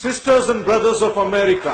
sisters and brothers of America.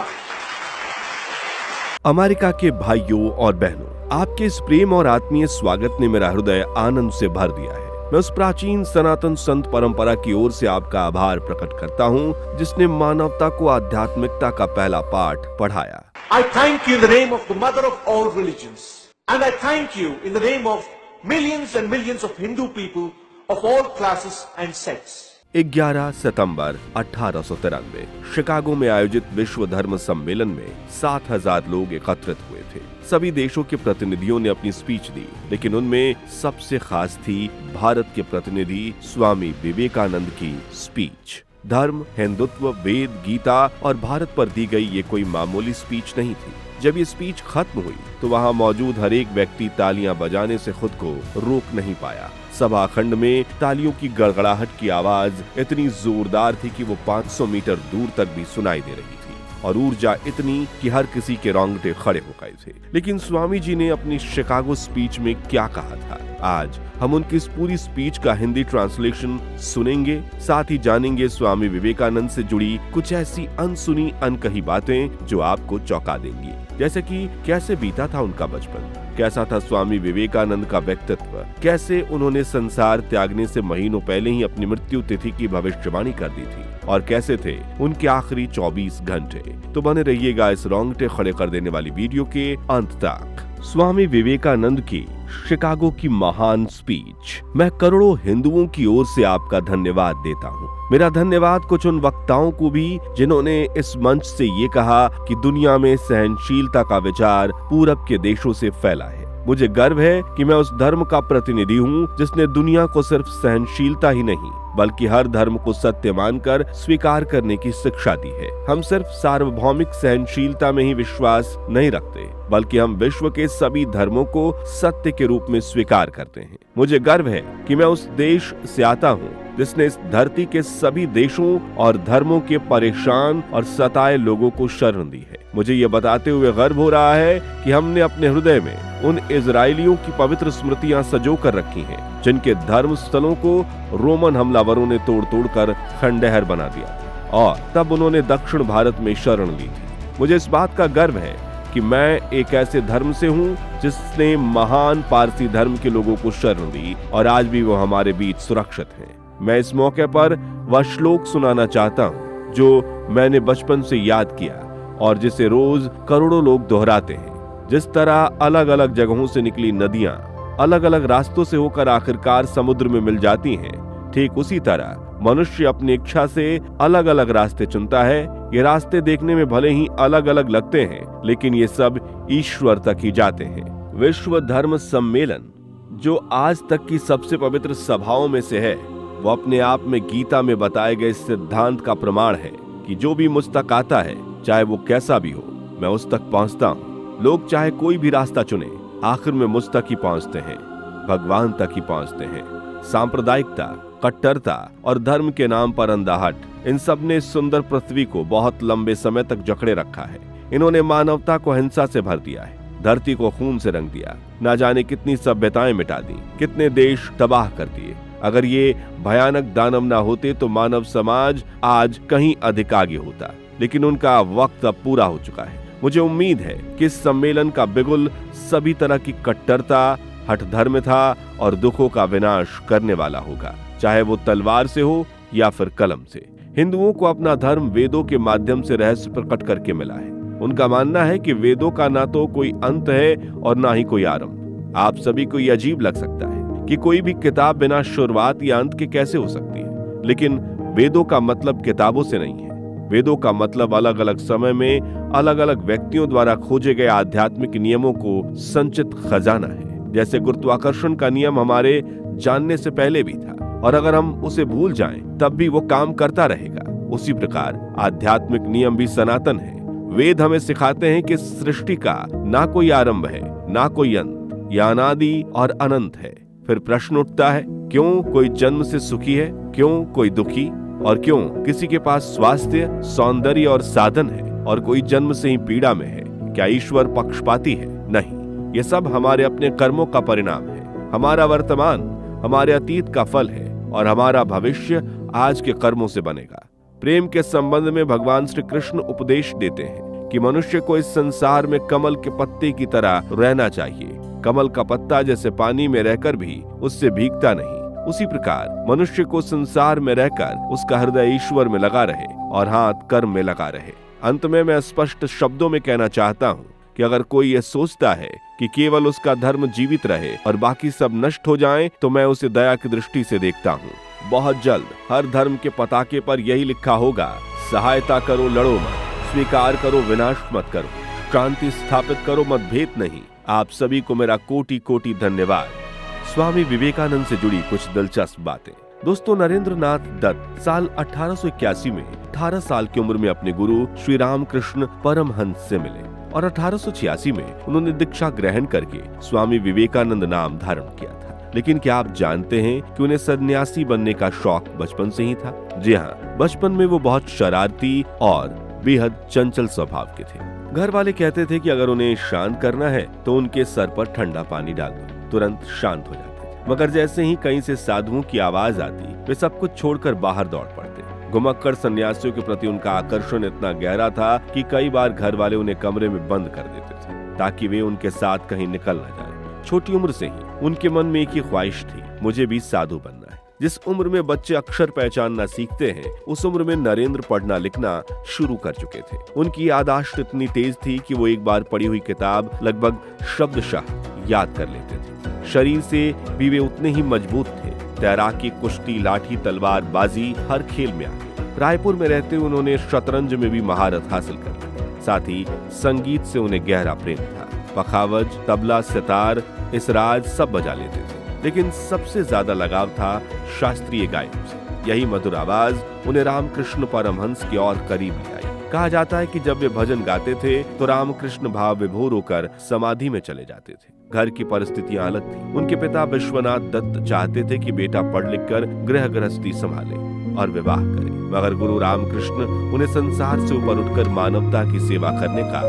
America के भाइयों और बहनों, आपके इस प्रेम और आत्मीय स्वागत ने मेरा हृदय आनंद से भर दिया है। मैं उस प्राचीन सनातन संत परंपरा की ओर से आपका आभार प्रकट करता हूँ, जिसने मानवता को आध्यात्मिकता का पहला पाठ पढ़ाया। I thank you in the name of the mother of all religions, and I thank you in the name of millions and millions of Hindu people of all classes and sects. 11 September 1893 Chicago में आयोजित विश्व धर्म सम्मेलन में 7,000 लोग एकत्रित हुए थे। सभी देशों के प्रतिनिधियों ने अपनी स्पीच दी, लेकिन उनमें सबसे खास थी भारत के प्रतिनिधि स्वामी विवेकानंद की स्पीच। धर्म, हिंदुत्व, वेद, गीता और भारत पर दी गई ये कोई मामूली स्पीच नहीं थी। जब ये स्पीच खत्म हुई तो वहाँ मौजूद हर एक व्यक्ति तालियां बजाने से खुद को रोक नहीं पाया। सभा खंड में तालियों की गड़गड़ाहट की आवाज इतनी जोरदार थी कि वो 500 मीटर दूर तक भी सुनाई दे रही थी, और ऊर्जा इतनी कि हर किसी के रोंगटे खड़े हो गए थे। लेकिन स्वामी जी ने अपनी शिकागो स्पीच में क्या कहा था, आज हम उनकी इस पूरी स्पीच का हिंदी ट्रांसलेशन सुनेंगे। साथ ही जानेंगे स्वामी विवेकानंद से जुड़ी कुछ ऐसी अनसुनी अनकही बातें जो आपको चौंका देंगी, जैसे कि कैसे बीता था उनका बचपन, कैसा था स्वामी विवेकानंद का व्यक्तित्व, कैसे उन्होंने संसार त्यागने से महीनों पहले ही अपनी मृत्यु तिथि की भविष्यवाणी कर दी थी, और कैसे थे उनके आखिरी 24 घंटे। तो बने रहिएगा इस रोंगटे खड़े कर देने वाली वीडियो के अंत तक। स्वामी विवेकानंद की शिकागो की महान स्पीच। मैं करोड़ों हिंदुओं की ओर से आपका धन्यवाद देता हूँ। मेरा धन्यवाद कुछ उन वक्ताओं को भी जिन्होंने इस मंच से ये कहा कि दुनिया में सहनशीलता का विचार पूरब के देशों से फैला है। मुझे गर्व है कि मैं उस धर्म का प्रतिनिधि हूँ जिसने दुनिया को सिर्फ सहनशीलता ही नहीं बल्कि हर धर्म को सत्य मानकर स्वीकार करने की शिक्षा दी है। हम सिर्फ सार्वभौमिक सहनशीलता में ही विश्वास नहीं रखते, बल्कि हम विश्व के सभी धर्मों को सत्य के रूप में स्वीकार करते हैं। मुझे गर्व है कि मैं उस देश से आता हूँ जिसने इस धरती के सभी देशों और धर्मों के परेशान और सताए लोगों को शरण दी है। मुझे ये बताते हुए गर्व हो रहा है कि हमने अपने हृदय में उन इजरायलियों की पवित्र स्मृतियां संजो कर रखी हैं, जिनके धर्म स्थलों को रोमन हमलावरों ने तोड़ तोड़ कर खंडहर बना दिया था, और तब उन्होंने दक्षिण भारत में शरण ली थी। मुझे इस बात का गर्व है कि मैं एक ऐसे धर्म से हूँ जिसने महान पारसी धर्म के लोगों को शरण दी, और आज भी वो हमारे बीच सुरक्षित हैं। मैं इस मौके पर वह श्लोक सुनाना चाहता हूँ जो मैंने बचपन से याद किया और जिसे रोज करोड़ों लोग दोहराते हैं। जिस तरह अलग अलग जगहों से निकली नदियां अलग अलग रास्तों से होकर आखिरकार समुद्र में मिल जाती हैं, ठीक उसी तरह मनुष्य अपनी इच्छा से अलग अलग रास्ते चुनता है। ये रास्ते देखने में भले ही अलग अलग लगते हैं, लेकिन ये सब ईश्वर तक ही जाते हैं। विश्व धर्म सम्मेलन जो आज तक की सबसे पवित्र सभाओं में से है, वो अपने आप में गीता में बताए गए सिद्धांत का प्रमाण है कि जो भी मुझ तक आता है, चाहे वो कैसा भी हो, मैं उस तक पहुंचता हूँ। लोग चाहे कोई भी रास्ता चुने, आखिर में मुझ तक ही पहुंचते हैं, भगवान तक ही पहुंचते हैं। सांप्रदायिकता, कट्टरता और धर्म के नाम पर अंधाहट, इन सब ने इस सुंदर पृथ्वी को बहुत लंबे समय तक जकड़े रखा है। इन्होंने मानवता को हिंसा से भर दिया है, धरती को खून से रंग दिया, ना जाने कितनी सभ्यताएं मिटा दी, कितने देश तबाह कर दिए। अगर ये भयानक दानव ना होते तो मानव समाज आज कहीं अधिक आगे होता, लेकिन उनका वक्त अब पूरा हो चुका है। मुझे उम्मीद है कि इस सम्मेलन का बिगुल सभी तरह की कट्टरता, हठधर्मिता और दुखों का विनाश करने वाला होगा, चाहे वो तलवार से हो या फिर कलम से। हिंदुओं को अपना धर्म वेदों के माध्यम से रहस्य प्रकट करके मिला है। उनका मानना है कि वेदों का ना तो कोई अंत है और ना ही कोई आरंभ। आप सभी को ये अजीब लग सकता है कि कोई भी किताब बिना शुरुआत या अंत के कैसे हो सकती है, लेकिन वेदों का मतलब किताबों से नहीं है। वेदों का मतलब अलग अलग समय में अलग अलग व्यक्तियों द्वारा खोजे गए आध्यात्मिक नियमों को संचित खजाना है। जैसे गुरुत्वाकर्षण का नियम हमारे जानने से पहले भी था, और अगर हम उसे भूल जाएं तब भी वो काम करता रहेगा, उसी प्रकार आध्यात्मिक नियम भी सनातन है। वेद हमें सिखाते हैं कि सृष्टि का ना कोई आरंभ है ना कोई अंत, यह अनादि और अनंत है। फिर प्रश्न उठता है, क्यों कोई जन्म से सुखी है, क्यों कोई दुखी, और क्यों किसी के पास स्वास्थ्य, सौंदर्य और साधन है और कोई जन्म से ही पीड़ा में है? क्या ईश्वर पक्षपाती है? नहीं, ये सब हमारे अपने कर्मों का परिणाम है। हमारा वर्तमान हमारे अतीत का फल है और हमारा भविष्य आज के कर्मों से बनेगा। प्रेम के संबंध में भगवान श्री कृष्ण उपदेश देते हैं कि मनुष्य को इस संसार में कमल के पत्ते की तरह रहना चाहिए। कमल का पत्ता जैसे पानी में रहकर भी उससे भीगता नहीं, उसी प्रकार मनुष्य को संसार में रहकर उसका हृदय ईश्वर में लगा रहे और हाथ कर्म में लगा रहे। अंत में मैं स्पष्ट शब्दों में कहना चाहता हूँ कि अगर कोई ये सोचता है कि केवल उसका धर्म जीवित रहे और बाकी सब नष्ट हो जाएं, तो मैं उसे दया की दृष्टि से देखता हूँ। बहुत जल्द हर धर्म के पताके पर यही लिखा होगा, सहायता करो लड़ो मत, स्वीकार करो विनाश मत करो, शांति स्थापित करो मतभेद नहीं। आप सभी को मेरा कोटि कोटि धन्यवाद। स्वामी विवेकानंद से जुड़ी कुछ दिलचस्प बातें। दोस्तों, नरेंद्र नाथ दत्त साल 1881 में 18 साल की उम्र में अपने गुरु श्री रामकृष्ण परमहंस से मिले और 1886 में उन्होंने दीक्षा ग्रहण करके स्वामी विवेकानंद नाम धारण किया था। लेकिन क्या आप जानते हैं कि उन्हें सन्यासी बनने का शौक बचपन से ही था? जी हाँ, बचपन में वो बहुत शरारती और बेहद चंचल स्वभाव के थे। घर वाले कहते थे कि अगर उन्हें शांत करना है तो उनके सर पर ठंडा पानी डाल दो, तुरंत शांत हो जाते थे। मगर जैसे ही कहीं से साधुओं की आवाज आती, वे सब कुछ छोड़कर बाहर दौड़ पड़ते। घुमक्कड़ सन्यासियों के प्रति उनका आकर्षण इतना गहरा था कि कई बार घर वाले उन्हें कमरे में बंद कर देते थे ताकि वे उनके साथ कहीं निकल न जाए। छोटी उम्र से ही उनके मन में एक ही ख्वाहिश थी, मुझे भी साधु बनना है। जिस उम्र में बच्चे अक्षर पहचानना सीखते हैं, उस उम्र में नरेंद्र पढ़ना लिखना शुरू कर चुके थे। उनकी याददाश्त इतनी तेज थी कि वो एक बार पढ़ी हुई किताब लगभग शब्दशः याद कर लेते थे। शरीर से भी वे उतने ही मजबूत थे। तैराकी, कुश्ती, लाठी, तलवार बाजी हर खेल में आगे। रायपुर में रहते उन्होंने शतरंज में भी महारत हासिल कर ली। साथ ही संगीत से उन्हें गहरा प्रेम था। पखावज, तबला, सितार, इसराज सब बजा लेते थे। लेकिन सबसे ज्यादा लगाव था शास्त्रीय गायन से। यही मधुर आवाज उन्हें रामकृष्ण परमहंस की और करीब ले आई। कहा जाता है कि जब वे भजन गाते थे तो रामकृष्ण भाव विभोर होकर समाधि में चले जाते थे। घर की परिस्थितियां अलग थी। उनके पिता विश्वनाथ दत्त चाहते थे कि बेटा पढ़ लिख कर गृह गृहस्थी संभाले और विवाह करे, मगर गुरु रामकृष्ण उन्हें संसार से ऊपर उठकर मानवता की सेवा करने का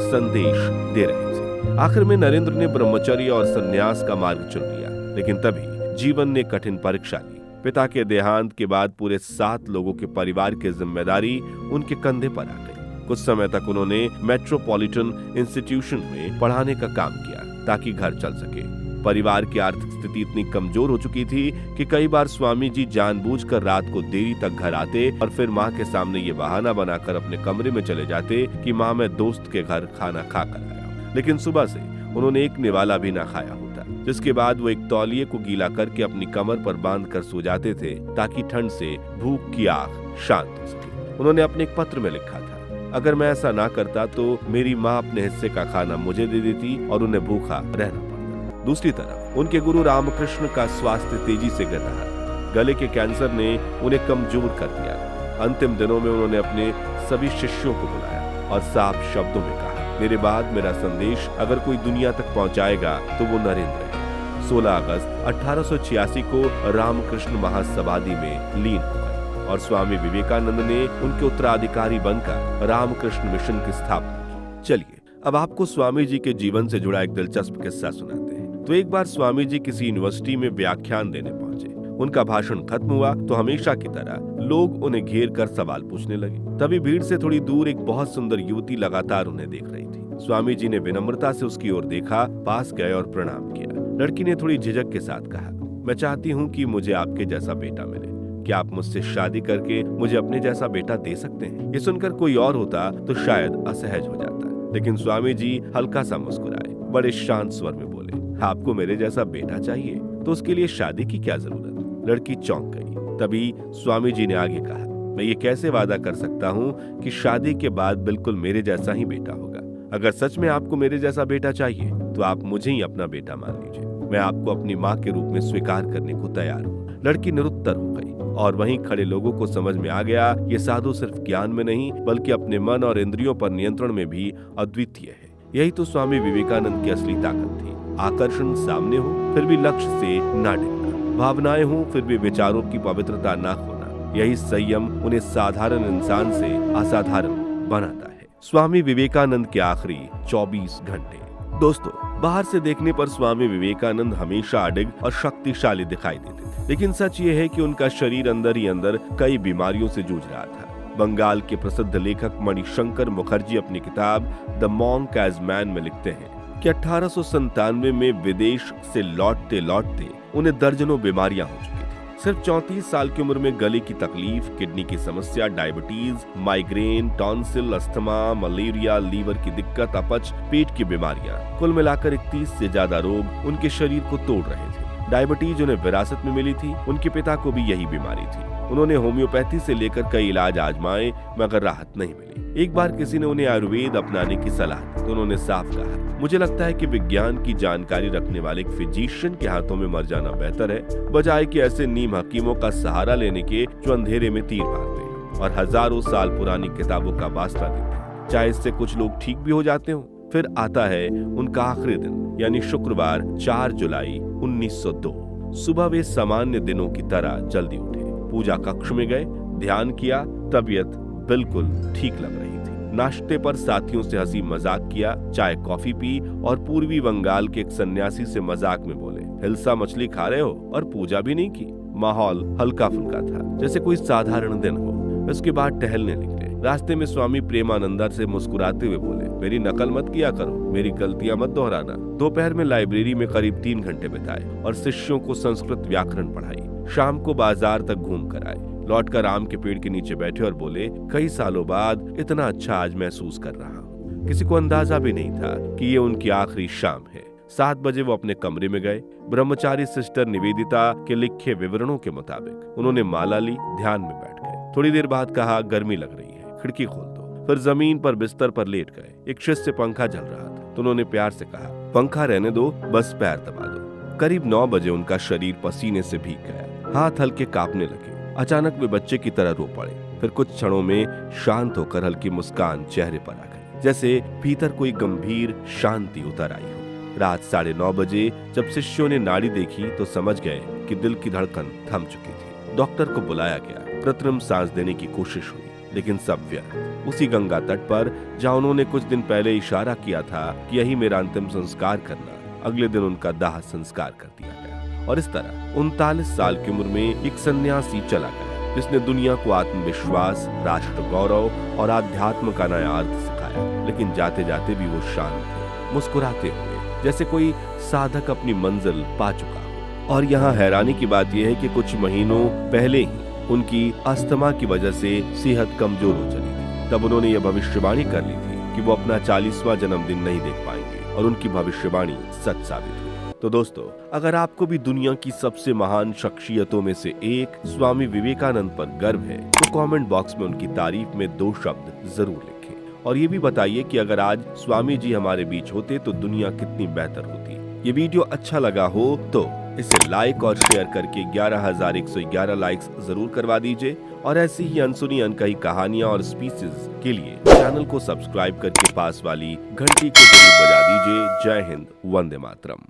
संदेश दे रहे थे। आखिर में नरेंद्र ने ब्रह्मचर्य और संन्यास का मार्ग चुन लिया। लेकिन तभी जीवन ने कठिन परीक्षा ली। पिता के देहांत के बाद पूरे 7 लोगों के परिवार की जिम्मेदारी उनके कंधे पर आ गई। कुछ समय तक उन्होंने मेट्रोपॉलिटन इंस्टीट्यूशन में पढ़ाने का काम किया ताकि घर चल सके। परिवार की आर्थिक स्थिति इतनी कमजोर हो चुकी थी कि कई बार स्वामी जी जानबूझकर रात को देरी तक घर आते और फिर माँ के सामने ये बहाना बनाकर अपने कमरे में चले जाते कि माँ, मैं दोस्त के घर खाना खा कर आया। लेकिन सुबह से उन्होंने एक निवाला भी ना खाया होता, जिसके बाद वो एक तौलिए को गीला करके अपनी कमर पर बांध कर सो जाते थे ताकि ठंड से भूख की आग शांत हो सके। उन्होंने अपने एक पत्र में लिखा था, अगर मैं ऐसा ना करता तो मेरी माँ अपने हिस्से का खाना मुझे दे देती और उन्हें भूखा रहना पड़ता। दूसरी तरफ उनके गुरु रामकृष्ण का स्वास्थ्य तेजी से गिर रहा था। गले के कैंसर ने उन्हें कमजोर कर दिया। अंतिम दिनों में उन्होंने अपने सभी शिष्यों को बुलाया और साफ शब्दों में कहा, मेरे बाद मेरा संदेश अगर कोई दुनिया तक पहुंचाएगा तो वो नरेंद्र है। 16 अगस्त 1886 को रामकृष्ण महासमाधि में लीन हो गए और स्वामी विवेकानंद ने उनके उत्तराधिकारी बनकर रामकृष्ण मिशन की स्थापना की। चलिए अब आपको स्वामी जी के जीवन से जुड़ा एक दिलचस्प किस्सा सुनाते हैं। तो एक बार स्वामी जी किसी यूनिवर्सिटी में व्याख्यान देने पहुंचे। उनका भाषण खत्म हुआ तो हमेशा की तरह लोग उन्हें घेर कर सवाल पूछने लगे। तभी भीड़ से थोड़ी दूर एक बहुत सुंदर युवती लगातार उन्हें देख रही थी। स्वामी जी ने विनम्रता से उसकी ओर देखा, पास गए और प्रणाम किया। लड़की ने थोड़ी झिझक के साथ कहा, मैं चाहती हूँ कि मुझे आपके जैसा बेटा मिले। क्या आप मुझसे शादी करके मुझे अपने जैसा बेटा दे सकते हैं? ये सुनकर कोई और होता तो शायद असहज हो जाता, लेकिन स्वामी जी हल्का सा मुस्कुराए, बड़े शांत स्वर में बोले, आपको मेरे जैसा बेटा चाहिए तो उसके लिए शादी की क्या जरूरत? लड़की चौंक गई। तभी स्वामी जी ने आगे कहा, मैं ये कैसे वादा कर सकता हूँ कि शादी के बाद बिल्कुल मेरे जैसा ही बेटा होगा? अगर सच में आपको मेरे जैसा बेटा चाहिए तो आप मुझे ही अपना बेटा मान लीजिए। मैं आपको अपनी माँ के रूप में स्वीकार करने को तैयार हूँ। लड़की निरुत्तर हो गई और वहीं खड़े लोगों को समझ में आ गया, ये साधु सिर्फ ज्ञान में नहीं बल्कि अपने मन और इंद्रियों पर नियंत्रण में भी अद्वितीय है। यही तो स्वामी विवेकानंद की असली ताकत थी। आकर्षण सामने हो फिर भी लक्ष्य से ना डिगना, भावनाएं हो फिर भी विचारों की पवित्रता ना खोना। यही संयम उन्हें साधारण इंसान से असाधारण बनाता है। स्वामी विवेकानंद के आखिरी 24 घंटे। दोस्तों, बाहर से देखने पर स्वामी विवेकानंद हमेशा अडिग और शक्तिशाली दिखाई देते थे, लेकिन सच ये है कि उनका शरीर अंदर ही अंदर कई बीमारियों से जूझ रहा था। बंगाल के प्रसिद्ध लेखक मणिशंकर मुखर्जी अपनी किताब द मॉन्क एज मैन में लिखते हैं कि 1897 में विदेश से लौटते लौटते उन्हें दर्जनों बीमारियां हो चुकी थी। सिर्फ 34 साल की उम्र में गले की तकलीफ, किडनी की समस्या, diabetes, migraine, tonsil, asthma, malaria, liver की दिक्कत, अपच, पेट की बीमारियां, कुल मिलाकर 31 से ज्यादा रोग उनके शरीर को तोड़ रहे थे। डायबिटीज उन्हें विरासत में मिली थी, उनके पिता को भी यही बीमारी थी। उन्होंने होम्योपैथी से लेकर कई इलाज आजमाए मगर राहत नहीं मिली। एक बार किसी ने उन्हें आयुर्वेद अपनाने की सलाह दी तो उन्होंने साफ कहा, मुझे लगता है कि विज्ञान की जानकारी रखने वाले एक फिजिशियन के हाथों में मर जाना बेहतर है, बजाय कि ऐसे नीम हकीमों का सहारा लेने के जो अंधेरे में तीर मारते हैं और हजारों साल पुरानी किताबों का वास्ता देते हैं। चाहे इससे कुछ लोग ठीक भी हो जाते हो। फिर आता है उनका आखिरी दिन, यानी शुक्रवार 4 जुलाई 1902। सुबह वे सामान्य दिनों की तरह जल्दी उठे, पूजा कक्ष में गए, ध्यान किया, तबीयत बिल्कुल ठीक लग रही थी। नाश्ते पर साथियों से हंसी मजाक किया, चाय कॉफी पी और पूर्वी बंगाल के एक सन्यासी से मजाक में बोले, हिलसा मछली खा रहे हो, और पूजा भी नहीं की। माहौल हल्का फुल्का था, जैसे कोई साधारण दिन हो। उसके बाद टहलने निकले। रास्ते में स्वामी प्रेमानंद से मुस्कुराते हुए बोले, मेरी नकल मत किया करो, मेरी गलतियां मत दोहराना। दोपहर में लाइब्रेरी में करीब 3 घंटे बिताए और शिष्यों को संस्कृत व्याकरण पढ़ाई। शाम को बाजार तक घूम कर आए। लौटकर आम के पेड़ के नीचे बैठे और बोले, कई सालों बाद इतना अच्छा आज महसूस कर रहा हूँ। किसी को अंदाजा भी नहीं था कि ये उनकी आखिरी शाम है। 7 बजे वो अपने कमरे में गए। ब्रह्मचारी सिस्टर निवेदिता के लिखे विवरणों के मुताबिक उन्होंने माला ली, ध्यान में बैठ गए। थोड़ी देर बाद कहा, गर्मी लग रही है, खिड़की खोल दो। फिर जमीन पर बिस्तर पर लेट गए। एक शिष्य से पंखा चल रहा था तो उन्होंने प्यार से कहा, पंखा रहने दो, बस पैर दबा दो। करीब 9 बजे उनका शरीर पसीने से भीग गया, हाथ हल्के कांपने लगे। अचानक वे बच्चे की तरह रो पड़े। फिर कुछ क्षणों में शांत होकर हल्की मुस्कान चेहरे पर आ गई, जैसे भीतर कोई गंभीर शांति उतर आई हो। रात 9:30 बजे जब शिष्यों ने नाड़ी देखी तो समझ गए कि दिल की धड़कन थम चुकी थी। डॉक्टर को बुलाया गया। कृत्रिम सांस देने की कोशिश हुई, लेकिन सब व्यर्थ। उसी गंगा तट पर जहां उन्होंने कुछ दिन पहले इशारा किया था कि यही मेरा अंतिम संस्कार करना, अगले दिन उनका दाह संस्कार कर दिया गया। और इस तरह 39 साल की उम्र में एक सन्यासी चला गया, जिसने दुनिया को आत्मविश्वास, राष्ट्र गौरव और आध्यात्म का नया अर्थ सिखाया। लेकिन जाते जाते भी वो शांत थे, मुस्कुराते हुए, जैसे कोई साधक अपनी मंजिल पा चुका हो। और यहाँ हैरानी की बात यह है कि कुछ महीनों पहले ही उनकी अस्थमा की वजह से सेहत कमजोर हो चली थी। तब उन्होंने यह भविष्यवाणी कर ली थी कि वो अपना 40वां जन्मदिन नहीं देख पाएंगे, और उनकी भविष्यवाणी सच साबित हुई। तो दोस्तों, अगर आपको भी दुनिया की सबसे महान शख्सियतों में से एक स्वामी विवेकानंद पर गर्व है तो कमेंट बॉक्स में उनकी तारीफ में 2 शब्द जरूर लिखें। और ये भी बताइए कि अगर आज स्वामी जी हमारे बीच होते तो दुनिया कितनी बेहतर होती। ये वीडियो अच्छा लगा हो तो इसे लाइक और शेयर करके 11,111 लाइक्स जरूर करवा दीजिए। और ऐसी ही अनसुनी अनकही कहानियां और स्पीचेस के लिए चैनल को सब्सक्राइब करके पास वाली घंटी को जरूर बजा दीजिए। जय हिंद, वंदे मातरम।